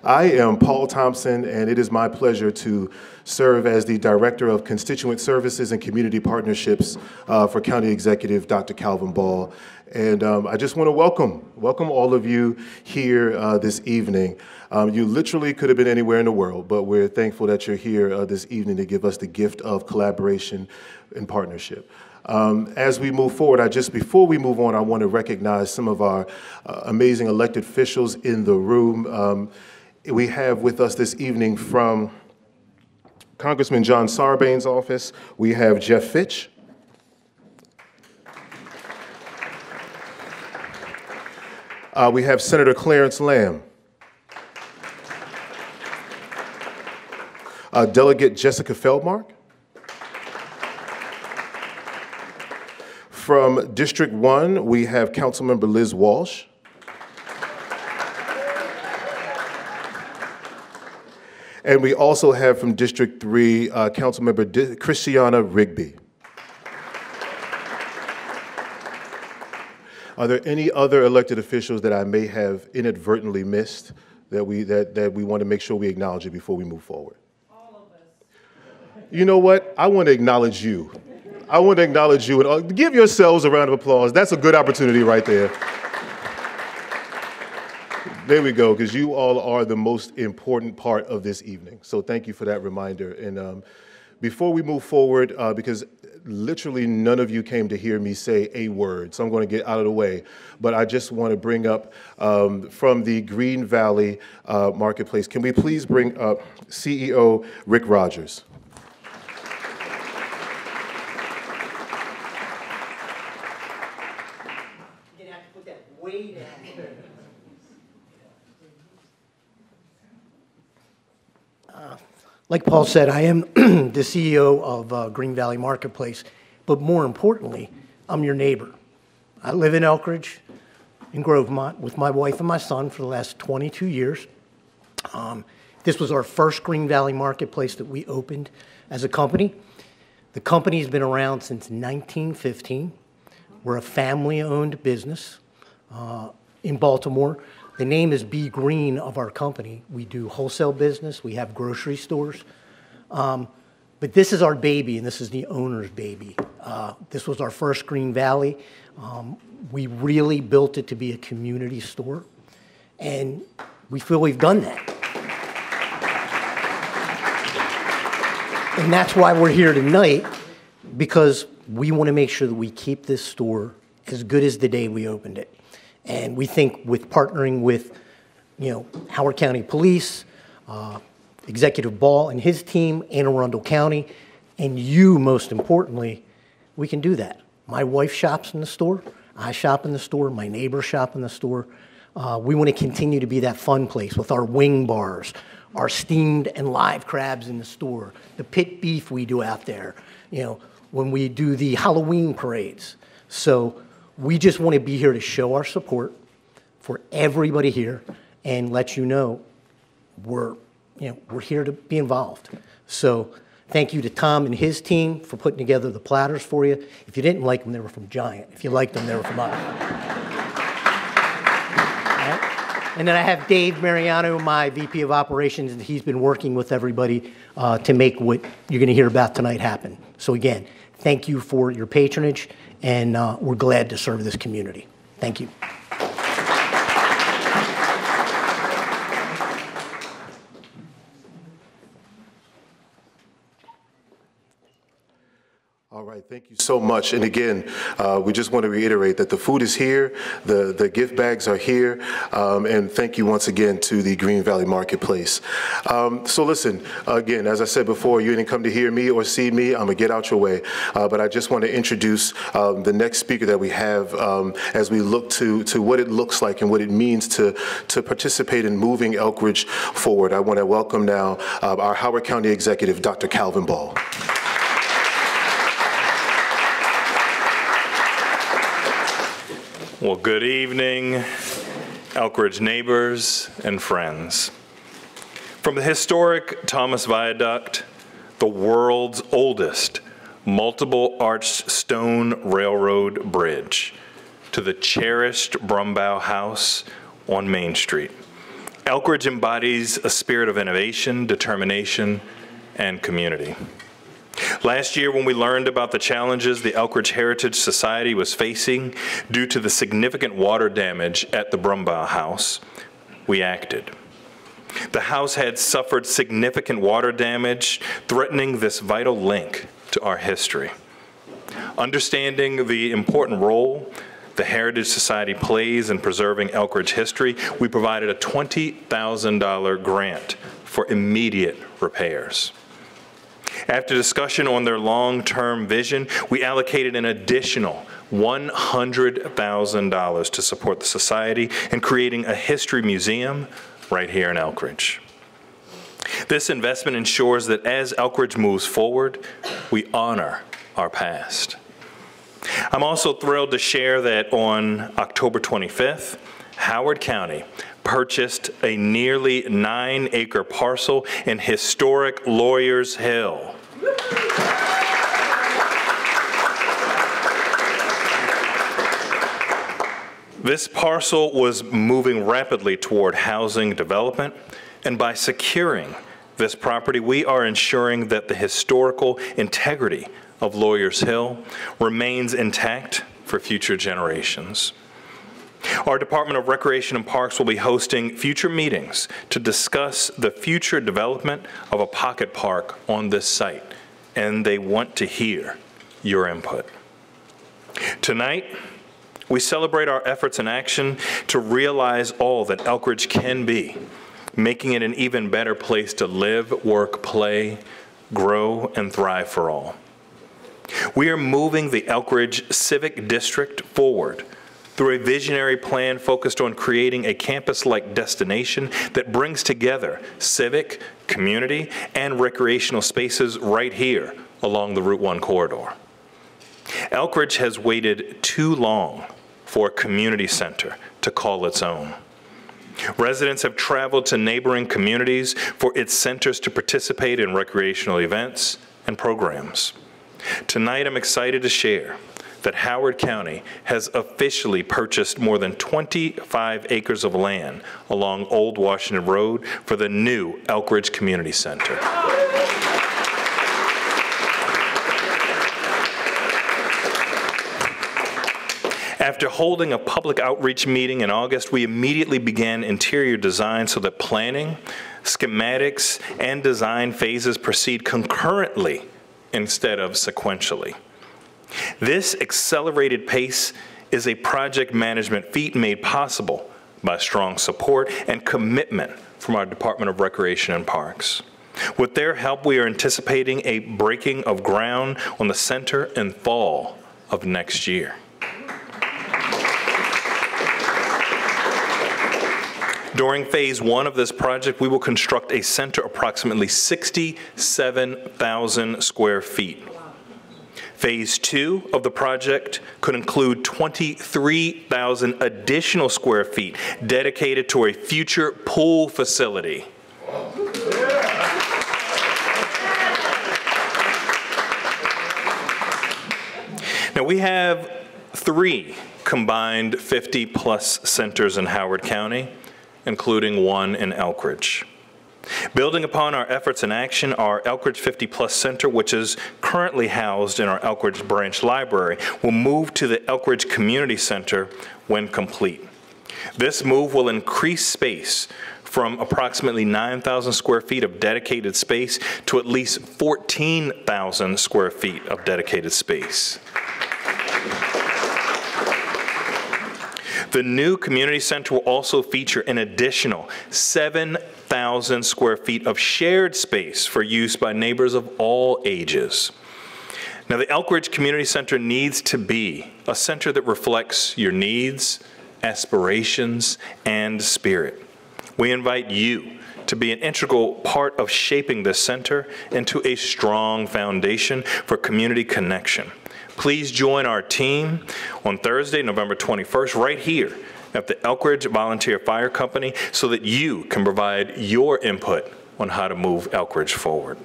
I am Paul Thompson, and it is my pleasure to serve as the Director of Constituent Services and Community Partnerships for County Executive Dr. Calvin Ball. And I just want to welcome all of you here this evening. You literally could have been anywhere in the world, but we're thankful that you're here this evening to give us the gift of collaboration and partnership. As we move forward, before we move on, I want to recognize some of our amazing elected officials in the room. We have with us this evening from Congressman John Sarbanes' office, we have Jeff Fitch. We have Senator Clarence Lamb. Delegate Jessica Feldmark. From District 1, we have Councilmember Liz Walsh. And we also have from District 3, Councilmember Christiana Rigby. Are there any other elected officials that I may have inadvertently missed that we want to make sure we acknowledge it before we move forward? All of us. You know what? I want to acknowledge you. I want to acknowledge you and give yourselves a round of applause. That's a good opportunity right there. There we go, because you all are the most important part of this evening. So thank you for that reminder. And before we move forward, because literally none of you came to hear me say a word, so I'm going to get out of the way. But I just want to bring up from the Green Valley Marketplace, can we please bring up CEO Rick Rogers? Like Paul said, I am the CEO of Green Valley Marketplace, but more importantly, I'm your neighbor. I live in Elkridge, in Grovemont, with my wife and my son for the last 22 years. This was our first Green Valley Marketplace that we opened as a company. The company's been around since 1915. We're a family-owned business in Baltimore. The name is Be Green of our company. We do wholesale business. We have grocery stores. But this is our baby, and this is the owner's baby. This was our first Green Valley. We really built it to be a community store, and we feel we've done that. And that's why we're here tonight, because we want to make sure that we keep this store as good as the day we opened it. And we think with partnering with, Howard County Police, Executive Ball and his team, Anne Arundel County, and you, most importantly, we can do that. My wife shops in the store. I shop in the store. My neighbors shop in the store. We want to continue to be that fun place with our wing bars, our steamed and live crabs in the store, the pit beef we do out there, when we do the Halloween parades. So we just want to be here to show our support for everybody here and let you know we're here to be involved. So thank you to Tom and his team for putting together the platters for you. If you didn't like them, they were from Giant. If you liked them, they were from us. Right? And then I have Dave Mariano, my VP of Operations, and he's been working with everybody to make what you're going to hear about tonight happen. So again, thank you for your patronage, and we're glad to serve this community. Thank you. All right, thank you so much. And again, we just want to reiterate that the food is here, the gift bags are here, and thank you once again to the Green Valley Marketplace. So listen, again, as I said before, you didn't come to hear me or see me, I'm gonna get out your way. But I just want to introduce the next speaker that we have as we look to what it looks like and what it means to participate in moving Elkridge forward. I want to welcome now our Howard County Executive, Dr. Calvin Ball. Well, good evening, Elkridge neighbors and friends. From the historic Thomas Viaduct, the world's oldest multiple arched stone railroad bridge, to the cherished Brumbaugh House on Main Street, Elkridge embodies a spirit of innovation, determination, and community. Last year, when we learned about the challenges the Elkridge Heritage Society was facing due to the significant water damage at the Brumbaugh House, we acted. The house had suffered significant water damage, threatening this vital link to our history. Understanding the important role the Heritage Society plays in preserving Elkridge history, we provided a $20,000 grant for immediate repairs. After discussion on their long-term vision, we allocated an additional $100,000 to support the Society in creating a history museum right here in Elkridge. This investment ensures that as Elkridge moves forward, we honor our past. I'm also thrilled to share that on October 25th, Howard County purchased a nearly 9-acre parcel in historic Lawyers Hill. This parcel was moving rapidly toward housing development, and by securing this property, we are ensuring that the historical integrity of Lawyers Hill remains intact for future generations. Our Department of Recreation and Parks will be hosting future meetings to discuss the future development of a pocket park on this site, and they want to hear your input. Tonight, we celebrate our efforts in action to realize all that Elkridge can be, making it an even better place to live, work, play, grow, and thrive for all. We are moving the Elkridge Civic District forward through a visionary plan focused on creating a campus-like destination that brings together civic, community, and recreational spaces right here along the Route 1 corridor. Elkridge has waited too long for a community center to call its own. Residents have traveled to neighboring communities for its centers to participate in recreational events and programs. Tonight, I'm excited to share that Howard County has officially purchased more than 25 acres of land along Old Washington Road for the new Elkridge Community Center. After holding a public outreach meeting in August, we immediately began interior design so that planning, schematics, and design phases proceed concurrently instead of sequentially. This accelerated pace is a project management feat made possible by strong support and commitment from our Department of Recreation and Parks. With their help, we are anticipating a breaking of ground on the center in fall of next year. During phase 1 of this project, we will construct a center approximately 67,000 square feet. Phase 2 of the project could include 23,000 additional square feet dedicated to a future pool facility. Now, we have 3 combined 50-plus centers in Howard County, including 1 in Elkridge. Building upon our efforts in action, our Elkridge 50-plus Center, which is currently housed in our Elkridge Branch Library, will move to the Elkridge Community Center when complete. This move will increase space from approximately 9,000 square feet of dedicated space to at least 14,000 square feet of dedicated space. The new community center will also feature an additional 7,000 square feet of shared space for use by neighbors of all ages. Now, the Elkridge Community Center needs to be a center that reflects your needs, aspirations, and spirit. We invite you to be an integral part of shaping this center into a strong foundation for community connection. Please join our team on Thursday, November 21st, right here at the Elkridge Volunteer Fire Company so that you can provide your input on how to move Elkridge forward.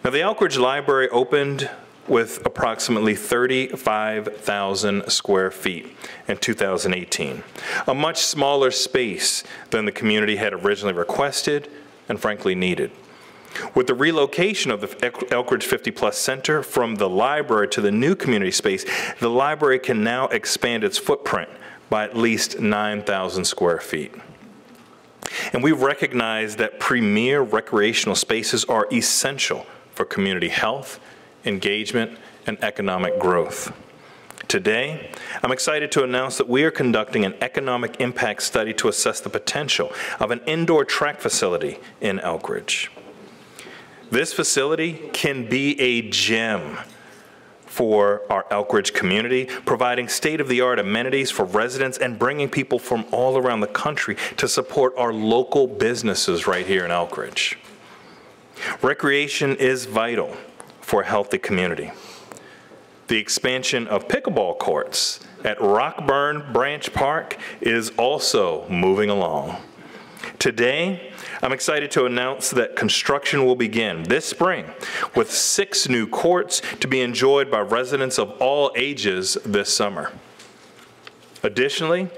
Now, the Elkridge Library opened with approximately 35,000 square feet in 2018, a much smaller space than the community had originally requested and frankly needed. With the relocation of the Elkridge 50+ Center from the library to the new community space, the library can now expand its footprint by at least 9,000 square feet. And we recognize that premier recreational spaces are essential for community health, engagement, and economic growth. Today, I'm excited to announce that we are conducting an economic impact study to assess the potential of an indoor track facility in Elkridge. This facility can be a gem for our Elkridge community, providing state-of-the-art amenities for residents and bringing people from all around the country to support our local businesses right here in Elkridge. Recreation is vital for a healthy community. The expansion of pickleball courts at Rockburn Branch Park is also moving along. Today, I'm excited to announce that construction will begin this spring with 6 new courts to be enjoyed by residents of all ages this summer. Additionally,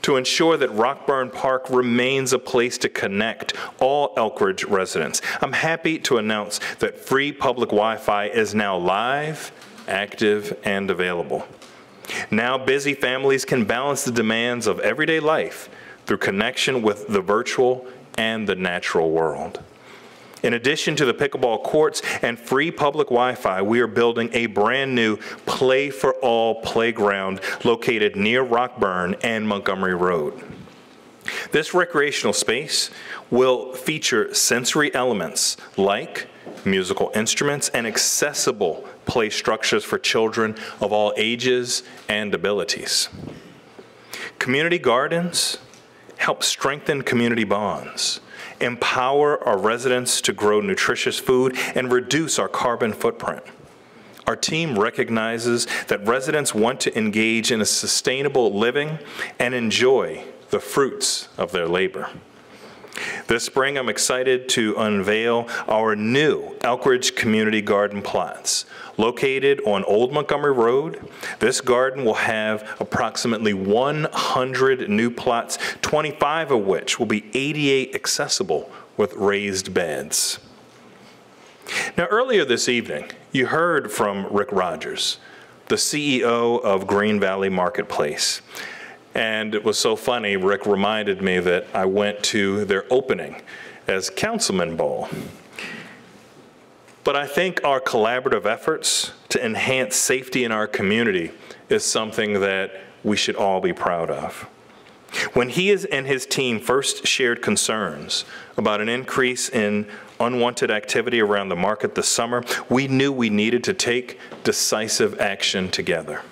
to ensure that Rockburn Park remains a place to connect all Elkridge residents, I'm happy to announce that free public Wi-Fi is now live, active, and available. Now busy families can balance the demands of everyday life through connection with the virtual and the natural world. In addition to the pickleball courts and free public Wi-Fi, we are building a brand new Play for All playground located near Rockburn and Montgomery Road. This recreational space will feature sensory elements like musical instruments and accessible play structures for children of all ages and abilities. Community gardens help strengthen community bonds, empower our residents to grow nutritious food, and reduce our carbon footprint. Our team recognizes that residents want to engage in a sustainable living and enjoy the fruits of their labor. This spring, I'm excited to unveil our new Elkridge Community Garden plots. Located on Old Montgomery Road, this garden will have approximately 100 new plots, 25 of which will be ADA accessible with raised beds. Now, earlier this evening, you heard from Rick Rogers, the CEO of Green Valley Marketplace. And it was so funny, Rick reminded me that I went to their opening as Councilman Ball. But I think our collaborative efforts to enhance safety in our community is something that we should all be proud of. When he and his team first shared concerns about an increase in unwanted activity around the market this summer, we knew we needed to take decisive action together.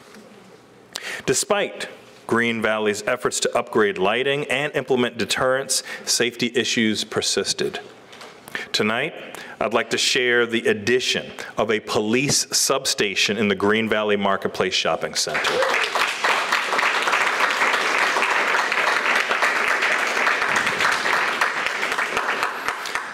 Despite Green Valley's efforts to upgrade lighting and implement deterrents, safety issues persisted. Tonight, I'd like to share the addition of a police substation in the Green Valley Marketplace Shopping Center.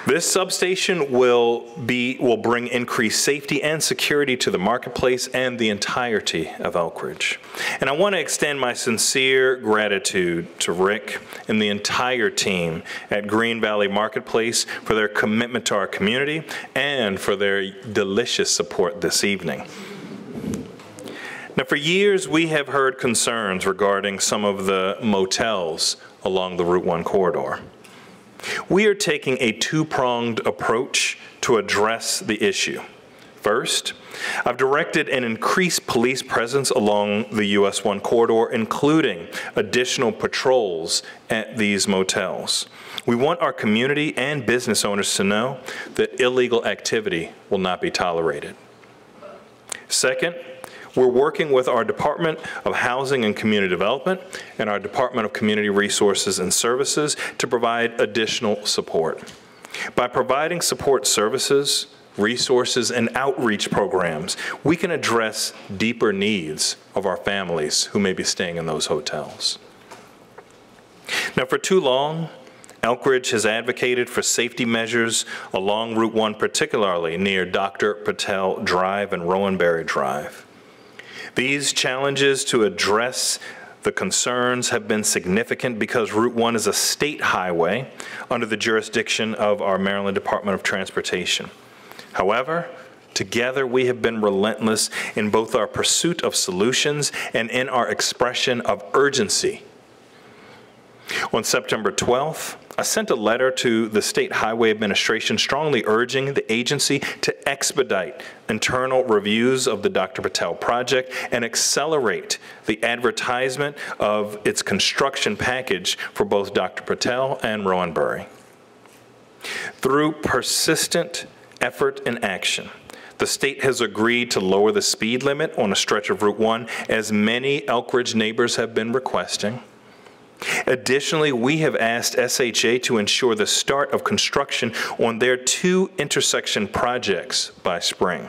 This substation will bring increased safety and security to the marketplace and the entirety of Elkridge. And I want to extend my sincere gratitude to Rick and the entire team at Green Valley Marketplace for their commitment to our community and for their delicious support this evening. Now, for years, we have heard concerns regarding some of the motels along the Route 1 corridor. We are taking a two-pronged approach to address the issue. First, I've directed an increased police presence along the US 1 corridor, including additional patrols at these motels. We want our community and business owners to know that illegal activity will not be tolerated. Second, we're working with our Department of Housing and Community Development and our Department of Community Resources and Services to provide additional support. By providing support services, resources, and outreach programs, we can address deeper needs of our families who may be staying in those hotels. Now, for too long, Elkridge has advocated for safety measures along Route 1, particularly near Dr. Patel Drive and Rowanberry Drive. These challenges to address the concerns have been significant because Route 1 is a state highway under the jurisdiction of our Maryland Department of Transportation. However, together we have been relentless in both our pursuit of solutions and in our expression of urgency. On September 12th, I sent a letter to the State Highway Administration strongly urging the agency to expedite internal reviews of the Dr. Patel project and accelerate the advertisement of its construction package for both Dr. Patel and Rowanberry. Through persistent effort and action, the state has agreed to lower the speed limit on a stretch of Route 1, as many Elkridge neighbors have been requesting. Additionally, we have asked SHA to ensure the start of construction on their 2 intersection projects by spring.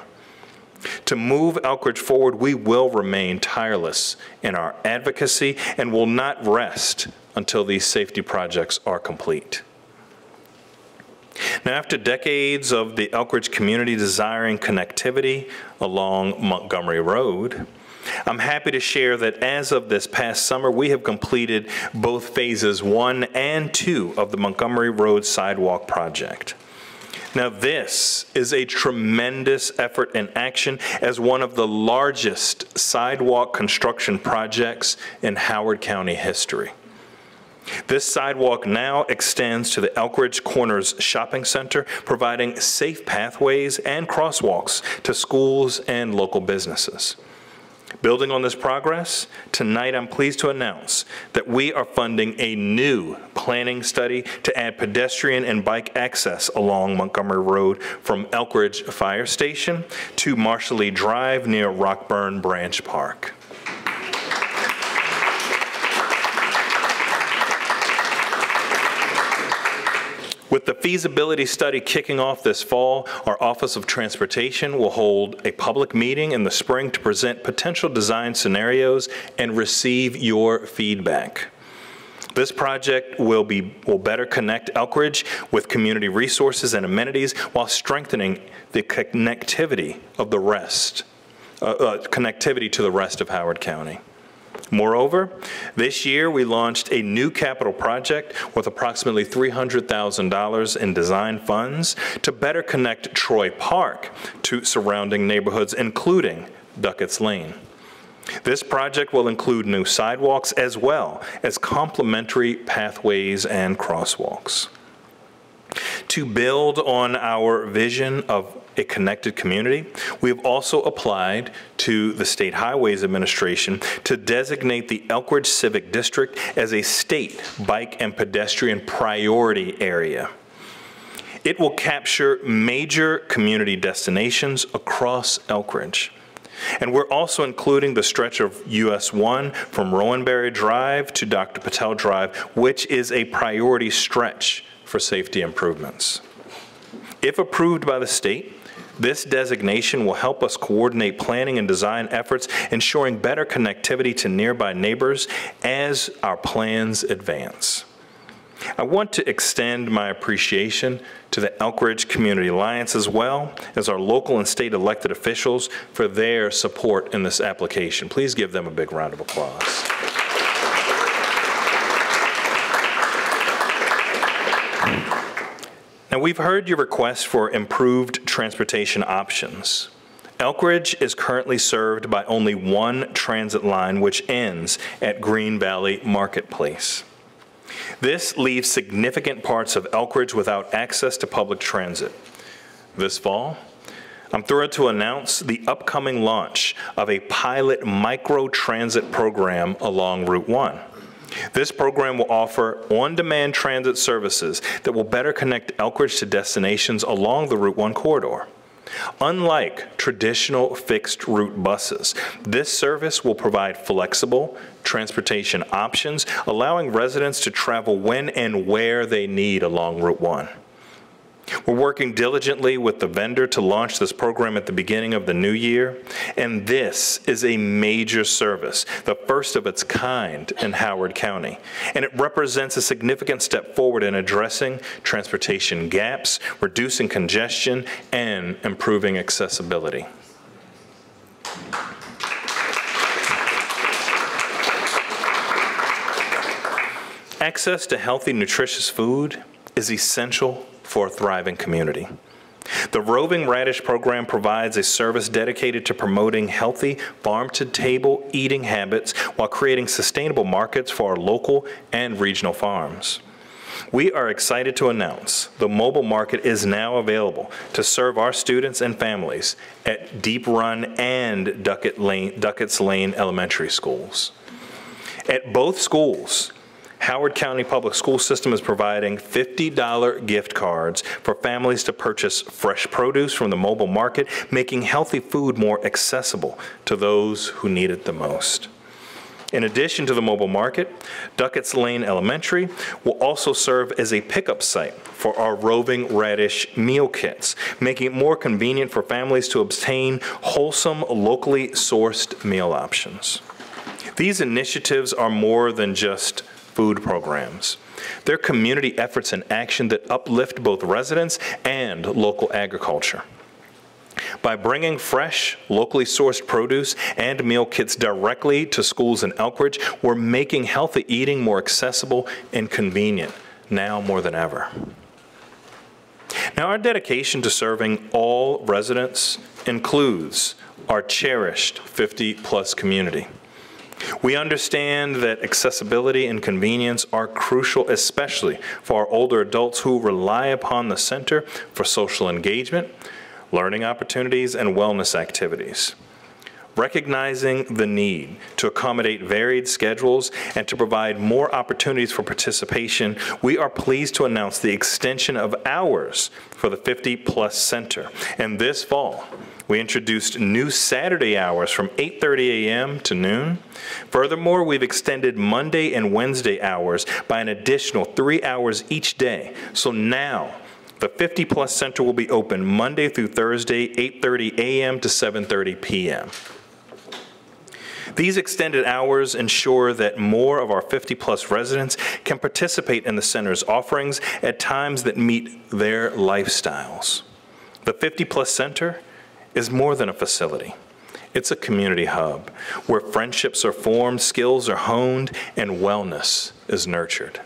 To move Elkridge forward, we will remain tireless in our advocacy and will not rest until these safety projects are complete. Now, after decades of the Elkridge community desiring connectivity along Montgomery Road, I'm happy to share that as of this past summer, we have completed both phases 1 and 2 of the Montgomery Road Sidewalk project. Now, this is a tremendous effort and action as one of the largest sidewalk construction projects in Howard County history. This sidewalk now extends to the Elkridge Corners Shopping Center, providing safe pathways and crosswalks to schools and local businesses. Building on this progress, tonight I'm pleased to announce that we are funding a new planning study to add pedestrian and bike access along Montgomery Road from Elkridge Fire Station to Marshall Lee Drive near Rockburn Branch Park. With the feasibility study kicking off this fall, our Office of Transportation will hold a public meeting in the spring to present potential design scenarios and receive your feedback. This project will better connect Elkridge with community resources and amenities while strengthening the connectivity of the rest, connectivity to the rest of Howard County. Moreover, this year we launched a new capital project with approximately $300,000 in design funds to better connect Troy Park to surrounding neighborhoods, including Duckett's Lane. This project will include new sidewalks as well as complementary pathways and crosswalks. To build on our vision of a connected community, we have also applied to the State Highways Administration to designate the Elkridge Civic District as a state bike and pedestrian priority area. It will capture major community destinations across Elkridge. And we're also including the stretch of US 1 from Rowanberry Drive to Dr. Patel Drive, which is a priority stretch for safety improvements. If approved by the state, this designation will help us coordinate planning and design efforts, ensuring better connectivity to nearby neighbors as our plans advance. I want to extend my appreciation to the Elkridge Community Alliance as well as our local and state elected officials for their support in this application. Please give them a big round of applause. Now, we've heard your request for improved transportation options. Elkridge is currently served by only one transit line, which ends at Green Valley Marketplace. This leaves significant parts of Elkridge without access to public transit. This fall, I'm thrilled to announce the upcoming launch of a pilot micro-transit program along Route 1. This program will offer on-demand transit services that will better connect Elkridge to destinations along the Route 1 corridor. Unlike traditional fixed-route buses, this service will provide flexible transportation options, allowing residents to travel when and where they need along Route 1. We're working diligently with the vendor to launch this program at the beginning of the new year, and this is a major service, the first of its kind in Howard County, and it represents a significant step forward in addressing transportation gaps, reducing congestion, and improving accessibility. Access to healthy, nutritious food is essential for a thriving community. The Roving Radish program provides a service dedicated to promoting healthy farm-to-table eating habits while creating sustainable markets for our local and regional farms. We are excited to announce the mobile market is now available to serve our students and families at Deep Run and Duckett's Lane Elementary Schools. At both schools, Howard County Public School System is providing $50 gift cards for families to purchase fresh produce from the mobile market, making healthy food more accessible to those who need it the most. In addition to the mobile market, Duckett's Lane Elementary will also serve as a pickup site for our Roving Radish meal kits, making it more convenient for families to obtain wholesome, locally sourced meal options. These initiatives are more than just food programs. They're community efforts in action that uplift both residents and local agriculture. By bringing fresh, locally sourced produce and meal kits directly to schools in Elkridge, we're making healthy eating more accessible and convenient, now more than ever. Now, our dedication to serving all residents includes our cherished 50-plus community. We understand that accessibility and convenience are crucial, especially for our older adults who rely upon the center for social engagement, learning opportunities, and wellness activities. Recognizing the need to accommodate varied schedules and to provide more opportunities for participation, we are pleased to announce the extension of hours for the 50-plus center. And this fall, we introduced new Saturday hours from 8:30 a.m. to noon. Furthermore, we've extended Monday and Wednesday hours by an additional 3 hours each day. So now, the 50-plus center will be open Monday through Thursday, 8:30 a.m. to 7:30 p.m. These extended hours ensure that more of our 50-plus residents can participate in the center's offerings at times that meet their lifestyles. The 50-plus center is more than a facility. It's a community hub where friendships are formed, skills are honed, and wellness is nurtured.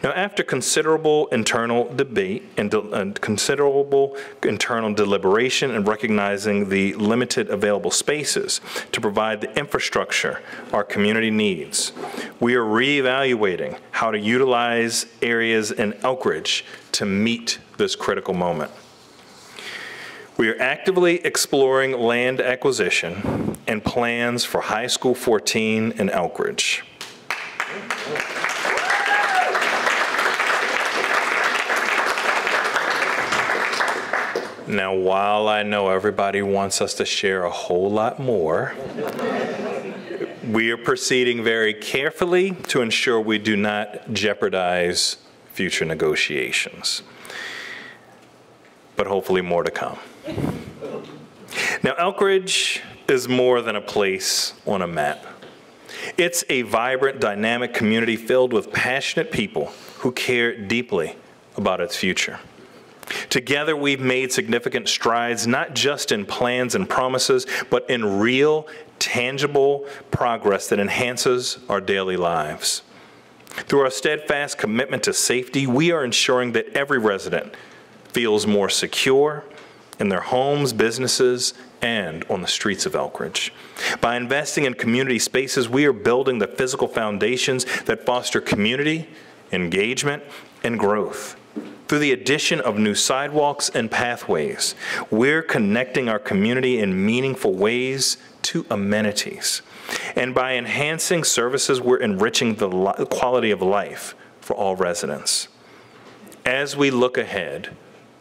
Now, after considerable internal debate and considerable internal deliberation and recognizing the limited available spaces to provide the infrastructure our community needs, we are reevaluating how to utilize areas in Elkridge to meet this critical moment. We are actively exploring land acquisition and plans for High School 14 in Elkridge. Now, while I know everybody wants us to share a whole lot more, we are proceeding very carefully to ensure we do not jeopardize future negotiations. But hopefully more to come. Now, Elkridge is more than a place on a map. It's a vibrant, dynamic community filled with passionate people who care deeply about its future. Together, we've made significant strides, not just in plans and promises, but in real, tangible progress that enhances our daily lives. Through our steadfast commitment to safety, we are ensuring that every resident feels more secure in their homes, businesses, and on the streets of Elkridge. By investing in community spaces, we are building the physical foundations that foster community, engagement, and growth. Through the addition of new sidewalks and pathways, we're connecting our community in meaningful ways to amenities. And by enhancing services, we're enriching the quality of life for all residents. As we look ahead,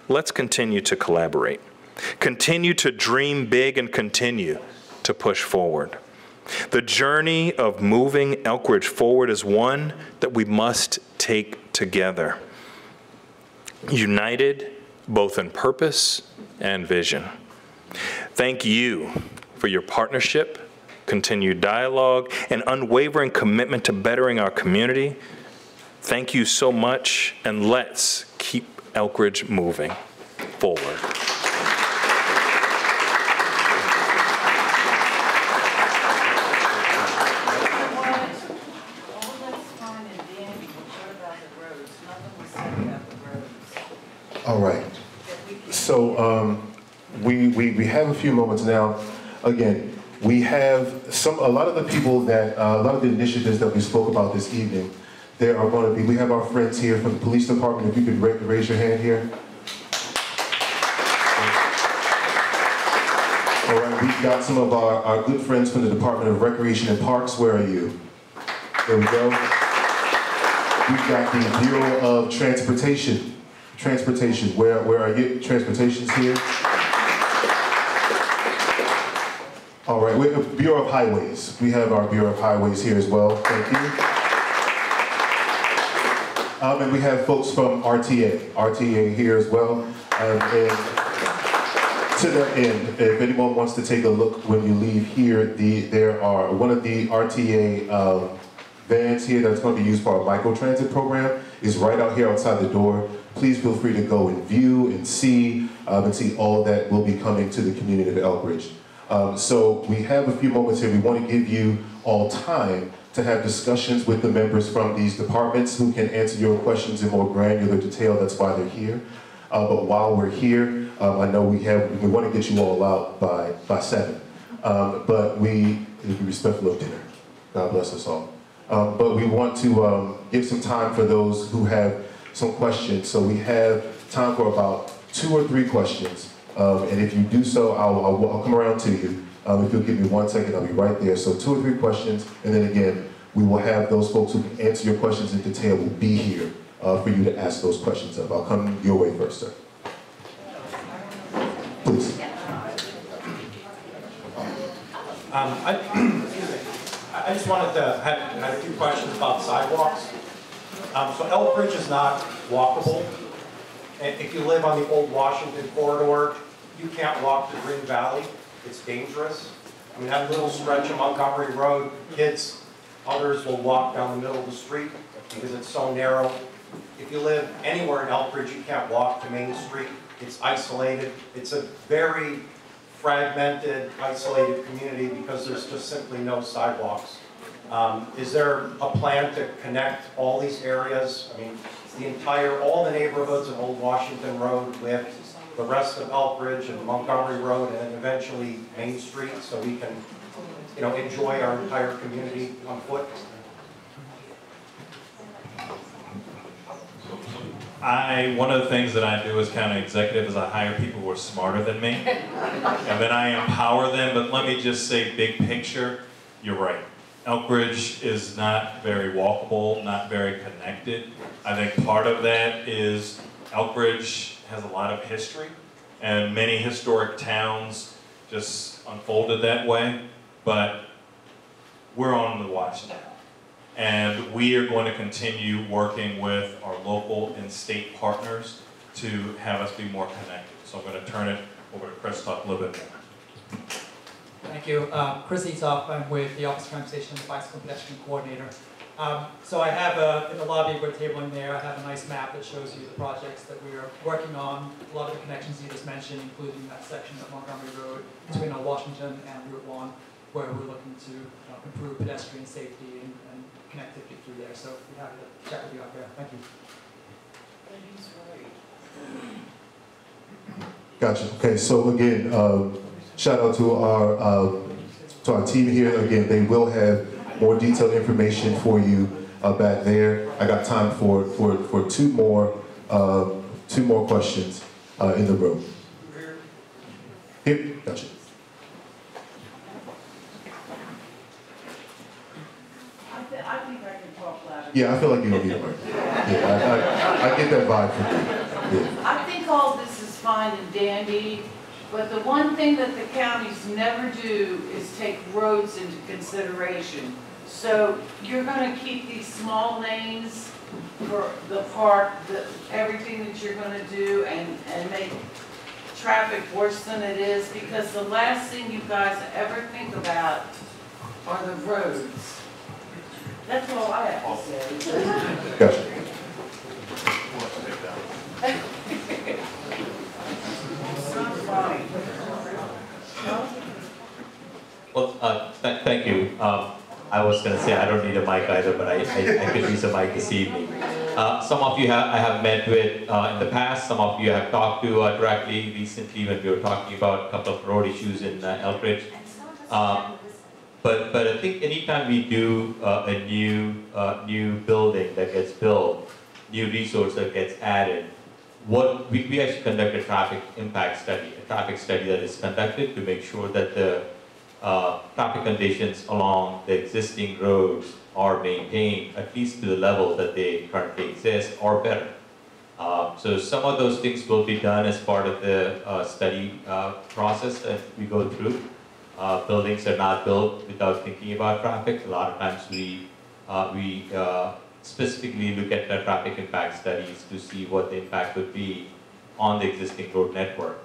let's continue to collaborate, continue to dream big, and continue to push forward. The journey of moving Elkridge forward is one that we must take together. united both in purpose and vision. Thank you for your partnership, continued dialogue, and unwavering commitment to bettering our community. Thank you so much, and let's keep Elkridge moving forward. All right. So we have a few moments now. Again, we have a lot of the people that, a lot of the initiatives that we spoke about this evening, there are going to be, we have our friends here from the police department. If you could raise your hand here. All right, we've got some of our good friends from the Department of Recreation and Parks. Where are you? There we go. We've got the Bureau of Transportation. Where are you? Transportation's here. All right, we have Bureau of Highways. We have our Bureau of Highways here as well. Thank you. And we have folks from RTA here as well. And to the end, if anyone wants to take a look when you leave here, there are one of the RTA vans here that's going to be used for our microtransit program is right out here outside the door. Please feel free to go and view and see all that will be coming to the community of Elkridge. So we have a few moments here. We want to give you all time to have discussions with the members from these departments who can answer your questions in more granular detail. That's why they're here. But while we're here, I know we want to get you all out by 7. But we be respectful of dinner. God bless us all. But we want to give some time for those who have some questions. So we have time for about 2 or 3 questions. And if you do so, I'll come around to you. If you'll give me 1 second, I'll be right there. So 2 or 3 questions, and then again, we will have those folks who can answer your questions in detail will be here for you to ask those questions of. I'll come your way first, sir. Please. I just wanted to have a few questions about sidewalks. So Elkridge is not walkable. And if you live on the old Washington corridor, you can't walk to Green Valley. It's dangerous. I mean, that little stretch of Montgomery Road, kids, others will walk down the middle of the street because it's so narrow. If you live anywhere in Elkridge, you can't walk to Main Street. It's isolated. It's a very fragmented, isolated community because there's just simply no sidewalks. Is there a plan to connect all these areas? I mean, all the neighborhoods of Old Washington Road with the rest of Elkridge and Montgomery Road and then eventually Main Street so we can, enjoy our entire community on foot? One of the things that I do as county executive is I hire people who are smarter than me, and then I empower them, but let me just say big picture, you're right. Elkridge is not very walkable, not very connected. I think part of that is Elkridge has a lot of history, and many historic towns just unfolded that way, but we're on the watch now. And we are going to continue working with our local and state partners to have us be more connected. So I'm going to turn it over to Chris to talk a little bit more. Thank you. Chris Eatoff. I'm with the Office of Transportation Bicycle Pedestrian Coordinator. So I have in the lobby we're tabling there, I have a nice map that shows you the projects that we are working on. A lot of the connections you just mentioned, including that section of Montgomery Road between Washington and Route 1, where we're looking to improve pedestrian safety and connectivity through there. So we're happy to chat with you out there. Thank you. Gotcha. Okay, so again, shout out to our team here. Again, they will have more detailed information for you back there. I got time for two more questions in the room. Here, gotcha. I think I can talk louder. Yeah, I feel like you don't need a mic. Yeah, I get that vibe from you. Yeah. I think all this is fine and dandy, but the one thing that the counties never do is take roads into consideration. So you're going to keep these small lanes for the park, everything that you're gonna do and make traffic worse than it is? Because the last thing you guys ever think about are the roads. That's all I have to say. Gotcha. Not funny. Well, thank you. I was going to say I don't need a mic either, but I could use a mic this evening. Some of you I have met with in the past. Some of you have talked to directly recently when we were talking about a couple of road issues in Elkridge. But I think anytime we do a new building that gets built, new resource that gets added, we actually conduct a traffic impact study, that is conducted to make sure that the traffic conditions along the existing roads are maintained at least to the level that they currently exist or better. So some of those things will be done as part of the study process that we go through. Buildings are not built without thinking about traffic. A lot of times we specifically look at the traffic impact studies to see what the impact would be on the existing road network.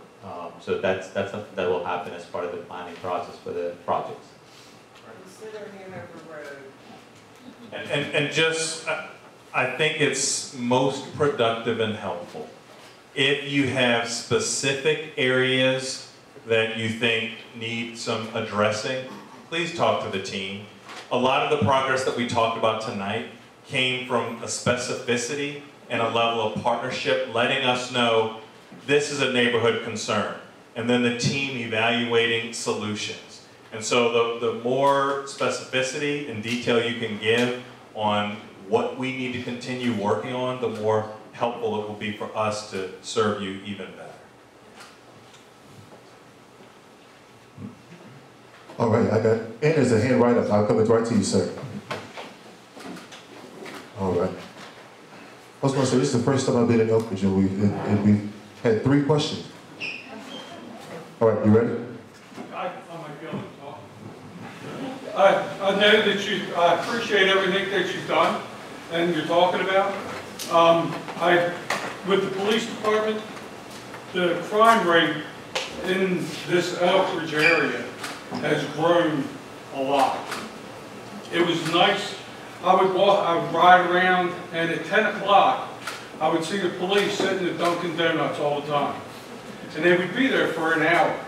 So that's something that will happen as part of the planning process for the projects. Consider Hanover Road. And just, I think it's most productive and helpful. If you have specific areas that you think need some addressing, please talk to the team. A lot of the progress that we talked about tonight came from a specificity and a level of partnership, letting us know this is a neighborhood concern, and then the team evaluating solutions. And so the more specificity and detail you can give on what we need to continue working on, the more helpful it will be for us to serve you even better. All right, and there's a hand right up. I'll come right to you, sir. All right. I was going to say, this is the first time I've been in Elkridge, and we've had 3 questions. All right, you ready? I might be able to talk. I know that I appreciate everything that you've done and you're talking about. With the police department, the crime rate in this Elkridge area has grown a lot. It was nice. I would ride around, and at 10 o'clock, I would see the police sitting at Dunkin' Donuts all the time. And they would be there for an hour.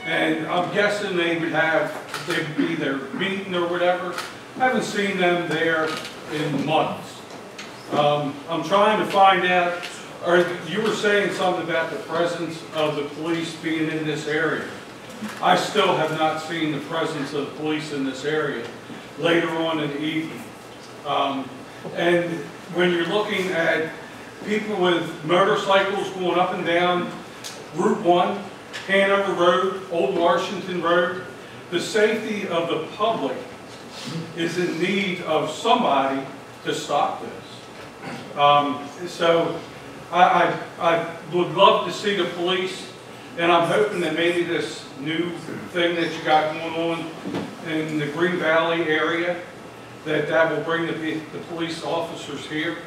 And I'm guessing they would be there meeting or whatever. I haven't seen them there in months. I'm trying to find out, you were saying something about the presence of the police being in this area. I still have not seen the presence of the police in this area later on in the evening. And when you're looking at people with motorcycles going up and down Route 1, Hanover Road, Old Washington Road, the safety of the public is in need of somebody to stop this. So I would love to see the police, and I'm hoping that maybe this new thing that you got going on in the Green Valley area, that will bring the police officers here.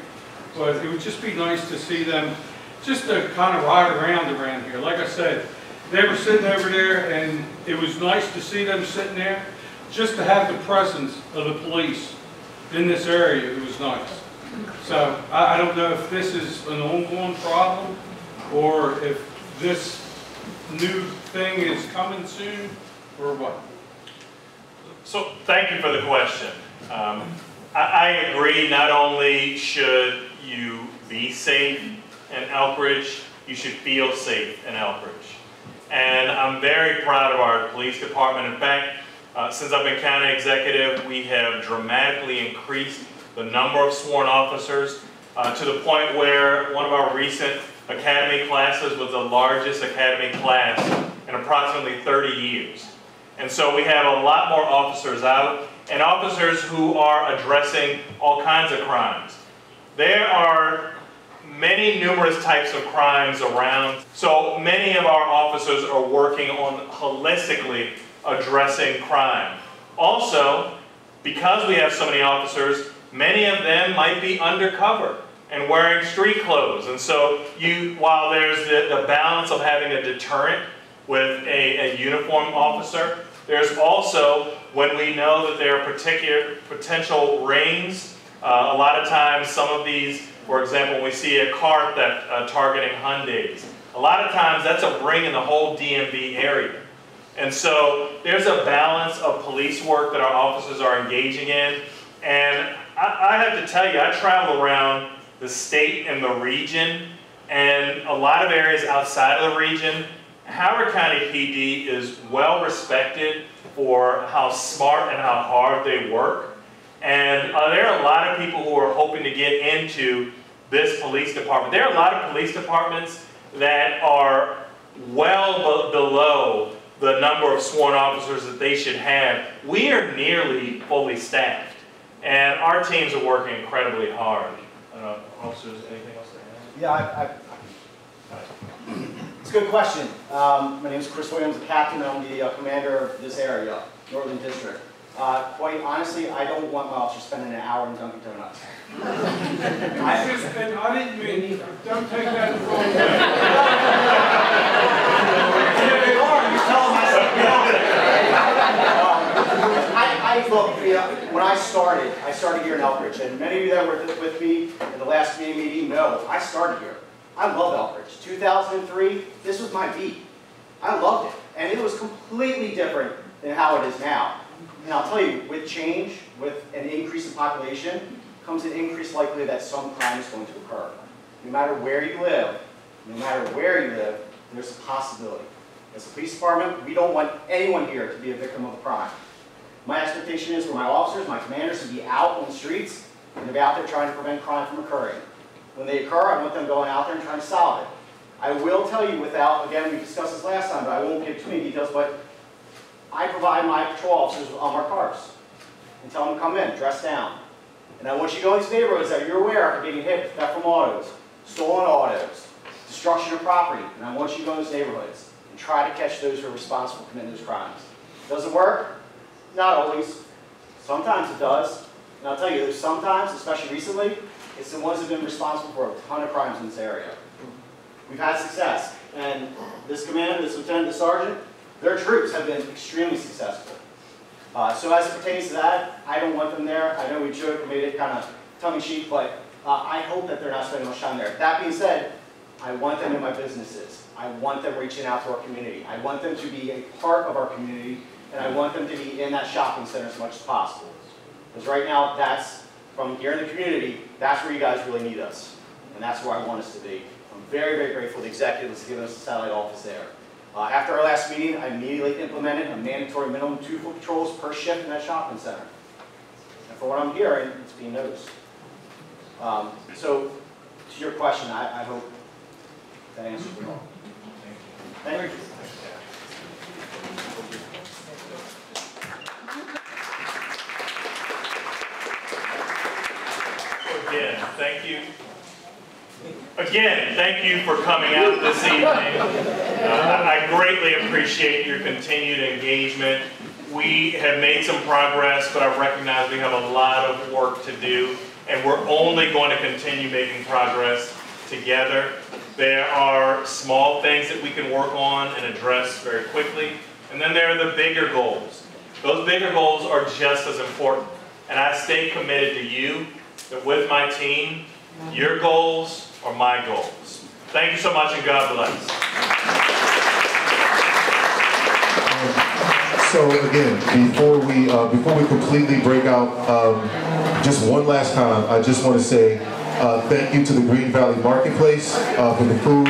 But it would just be nice to see them just to kind of ride around here. Like I said, they were sitting over there, and it was nice to see them sitting there. Just to have the presence of the police in this area, it was nice. So I don't know if this is an ongoing problem or if this new thing is coming soon or what. So thank you for the question. I agree, not only should you be safe in Elkridge, you should feel safe in Elkridge. And I'm very proud of our police department. In fact, since I've been county executive, we have dramatically increased the number of sworn officers to the point where one of our recent academy classes was the largest academy class in approximately 30 years. And so we have a lot more officers out, and officers who are addressing all kinds of crimes. There are many numerous types of crimes around, so many of our officers are working on holistically addressing crime. Also, because we have so many officers, Many of them might be undercover and wearing street clothes. And so while there's the balance of having a deterrent with a uniformed officer, there's also when we know that there are particular potential rings. A lot of times some of these, for example, when we see a car theft targeting Hyundais, a lot of times that's a ring in the whole DMV area. And so there's a balance of police work that our officers are engaging in. And I have to tell you, I travel around the state and the region, and a lot of areas outside of the region, Howard County PD is well respected for how smart and how hard they work. And there are a lot of people who are hoping to get into this police department. There are a lot of police departments that are well below the number of sworn officers that they should have. We are nearly fully staffed. And our teams are working incredibly hard. Officers, anything else to add? Yeah, it's a good question. My name is Chris Williams, the captain, and I'm the commander of this area, Northern District. Quite honestly, I don't want my officers spending an hour in Dunkin' Donuts. I didn't mean, don't take that the wrong way. They are, you tell them look, when I started here in Elkridge, and many of you that were with me in the last meeting know, I started here. I love Elkridge. 2003, this was my beat. I loved it, and it was completely different than how it is now. And I'll tell you, with change, with an increase in population, comes an increased likelihood that some crime is going to occur. No matter where you live, there's a possibility. As a police department, we don't want anyone here to be a victim of a crime. My expectation is for my officers, my commanders to be out on the streets and to be out there trying to prevent crime from occurring. When they occur, I want them going out there and trying to solve it. I will tell you without, again, we discussed this last time, but I won't give too many details, but I provide my patrol officers with armored cars and tell them to come in, dress down. And I want you to go into these neighborhoods that you're aware of being hit with theft from autos, stolen autos, destruction of property, and I want you to go in those neighborhoods and try to catch those who are responsible for committing those crimes. Does it work? Not always. Sometimes it does. And I'll tell you, there's sometimes, especially recently, it's the ones that have been responsible for a ton of crimes in this area. We've had success. And this commander, this lieutenant, this sergeant, their troops have been extremely successful. So as it pertains to that, I don't want them there. I know we joked, made it kind of tongue-in-cheek, but I hope that they're not spending much time there. That being said, I want them in my businesses. I want them reaching out to our community. I want them to be a part of our community, and I want them to be in that shopping center as much as possible. Because right now, that's, from here in the community, that's where you guys really need us. And that's where I want us to be. I'm very, very grateful to the executives for giving us a satellite office there. After our last meeting, I immediately implemented a mandatory minimum 2 foot patrols per shift in that shopping center. And for what I'm hearing, it's being noticed. So, to your question, I hope that answers it all. Thank you. Again, thank you. Again, thank you for coming out this evening. I greatly appreciate your continued engagement. We have made some progress, but I recognize we have a lot of work to do, and we're only going to continue making progress together. There are small things that we can work on and address very quickly, and then there are the bigger goals. Those bigger goals are just as important, and I stay committed to you, that with my team, your goals are my goals. Thank you so much, and God bless. So again, before we completely break out, just one last time, I just want to say thank you to the Green Valley Marketplace for the food.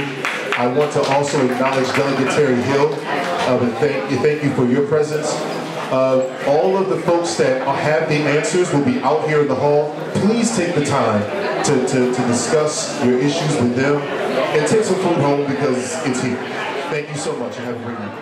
I want to also acknowledge Delegate Terry Hill and thank you for your presence. All of the folks that have the answers will be out here in the hall. Please take the time to discuss your issues with them and take some food home because it's here. Thank you so much and have a great night.